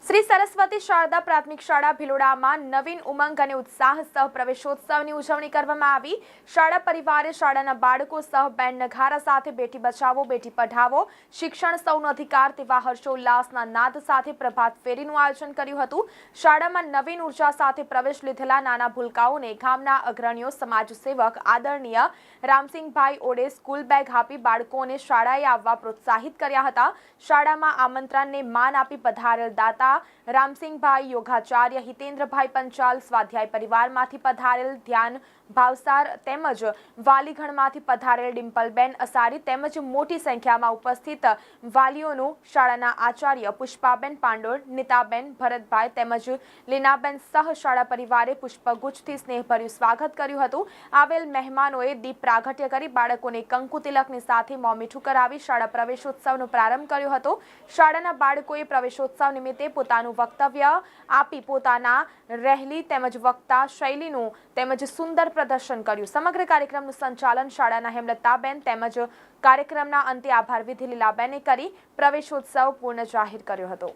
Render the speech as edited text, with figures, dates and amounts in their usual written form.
શ્રી સરસ્વતી શારદા પ્રાથમિક શાળા ભિલોડામાં નવીન ઉમંગ અને ઉત્સાહ સહ પ્રવેશોત્સવની ઉજવણી કરવામાં આવી। શાળા પરિવારે શાળાના બાળકો સહ બેન્ડ નગારા સાથે બેટી બચાવો બેટી પઢાવો શિક્ષણ સૌનો અધિકાર તેવા હર્ષોલ્લાસના નાદ સાથે પ્રભાત ફેરીનું આયોજન કર્યું હતું। શાળામાં નવીન ઉર્જા સાથે પ્રવેશ લીધેલા નાના ભૂલકાઓને ગામના અગ્રણીઓ સમાજસેવક આદરણીય રામસિંહભાઈ ઓડે સ્કૂલ બેગ આપી બાળકોને શાળાએ આવવા પ્રોત્સાહિત કર્યા હતા। શાળામાં આમંત્રણને માન આપી પધારેલ દાતા રામસિંહભાઈ યોગાચાર્ય હિતેન્દ્રભાઈ પંચાલ સ્વાધ્યાય પરિવારમાંથી પધારેલ ધ્યાન ભાવસાર તેમજ વાલીગણમાંથી પધારેલ ડિમ્પલબેન અસારી તેમજ મોટી સંખ્યામાં ઉપસ્થિત વાલીઓનું શાળાના આચાર્ય પુષ્પાબેન પાંડોળ નીતાબેન ભરતભાઈ તેમજ લીનાબેન સહ શાળા પરિવારે પુષ્પગુચ્છથી સ્નેહભર્યું સ્વાગત કર્યું હતું। આવેલ મહેમાનોએ દીપ પ્રાગટ્ય કરી બાળકોને કંકુ તિલકની સાથે મોં મીઠું કરાવી શાળા પ્રવેશોત્સવનો પ્રારંભ કર્યો હતો। શાળાના બાળકોએ પ્રવેશોત્સવ નિમિત્તે પોતાનું વક્તવ્ય આપી પોતાના રહેલી તેમજ વક્તા શૈલીનું તેમજ સુંદર પ્રદર્શન કર્યું। સમગ્ર કાર્યક્રમનું સંચાલન શાળાના હેમલતાબેન તેમજ કાર્યક્રમના અંતે આભાર વિધિ લીલાબેને કરી પ્રવેશોત્સવ પૂર્ણ જાહેર કર્યો હતો।